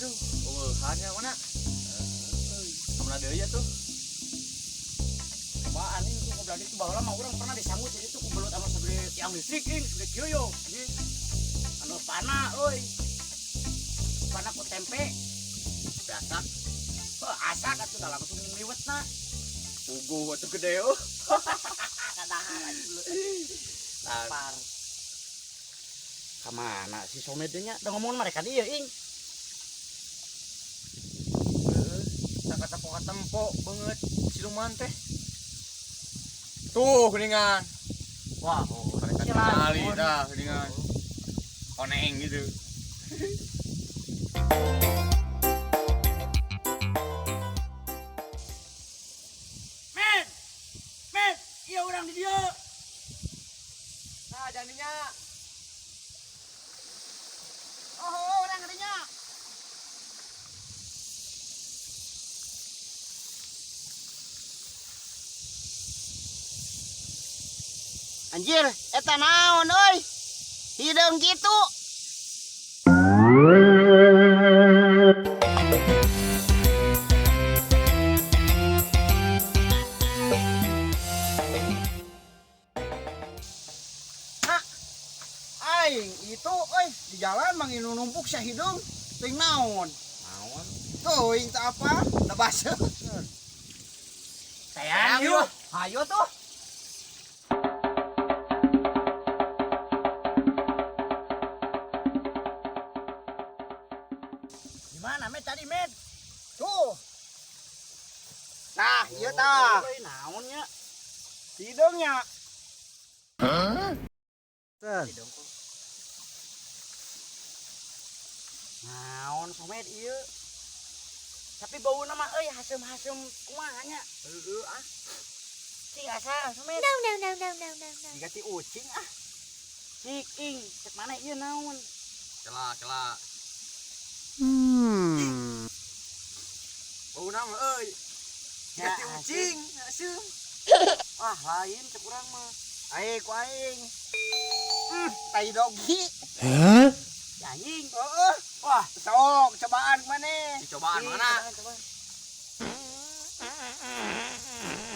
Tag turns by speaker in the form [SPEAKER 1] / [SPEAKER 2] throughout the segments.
[SPEAKER 1] Aduh, hanya mana? Kemana dia tuh?
[SPEAKER 2] Apaan ini tuh ngobrol itu bahwa lama orang pernah disanggut jadi tuh kubelut sama sebeli tiang listrik ini sebeli kioyo. Anu panah euy. Panah ku tempe.
[SPEAKER 1] Biasa.
[SPEAKER 2] Asak atuh da langsung liwetna.
[SPEAKER 1] Puguh atuh gede oh.
[SPEAKER 2] Kadahan aja dulu. Lapar. Kamana si somedenya? Udah ngomongin mereka dia ing.
[SPEAKER 1] Kata poka tempo banget siluman teh. Tuh geningan.
[SPEAKER 2] Wah,
[SPEAKER 1] Mereka
[SPEAKER 2] silan.
[SPEAKER 1] kali dah geningan. Koneng gitu.
[SPEAKER 2] Men. Men, iya orang di dia.
[SPEAKER 1] Nah, jadinya
[SPEAKER 2] Oh, orang ngerinya. Anjir, eta naon euy? Hideung kitu. Aing itu euy di jalan manginu numpuk sia hidung teuing naon?
[SPEAKER 1] naon?
[SPEAKER 2] Teuing teu apa? Da baseuh. Sayang yuk. Hayo tuh. Gimana Med tadi Med? Tuh. Nah, iya tah. Naonnya? Hidungnya. Hidungku. Naon somet ieu? Tapi bau nama euy hasem-hasem kumaha nya? Heueuh ah. Cing asal somet.
[SPEAKER 3] No.
[SPEAKER 2] Diganti ucing ah. Cik ing, cek mana ieu naon?
[SPEAKER 1] Kela. Bau nama euy. Ganti ucing, asem.
[SPEAKER 2] Ah, lain cek urang mah. Aing ku aing. Tai dogi.
[SPEAKER 3] Hah?
[SPEAKER 2] Anjing. Heeh. Wah, sok cobaan maneh.
[SPEAKER 1] Dicobaan mana?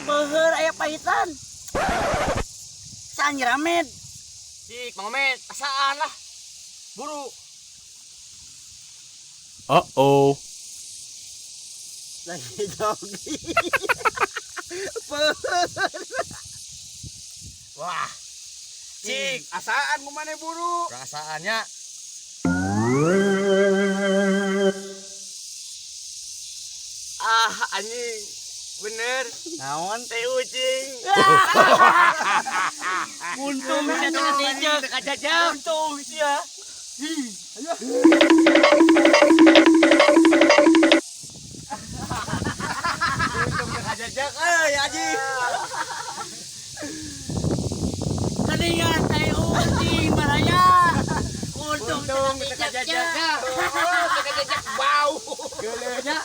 [SPEAKER 2] Beuheur aya pahitan. Sanjir Amed.
[SPEAKER 1] Cik, Mang Omet, asaan lah. Buru.
[SPEAKER 3] Uh-oh.
[SPEAKER 2] Lagi dogi. Beuheur. Wah.
[SPEAKER 1] Cik,
[SPEAKER 2] Asaan ku maneh buru?
[SPEAKER 1] perasaannya anjing. Bener.
[SPEAKER 2] Naon teh ucing?
[SPEAKER 1] Untung
[SPEAKER 2] bisa
[SPEAKER 1] dijak.
[SPEAKER 2] dekat jajak.
[SPEAKER 1] Untung sih ya. Untung dekat jajak anjing.
[SPEAKER 2] Keningan teh ucing maraya.
[SPEAKER 1] Untung dekat jajak. Dekat jajak bau. Geuleuhnya.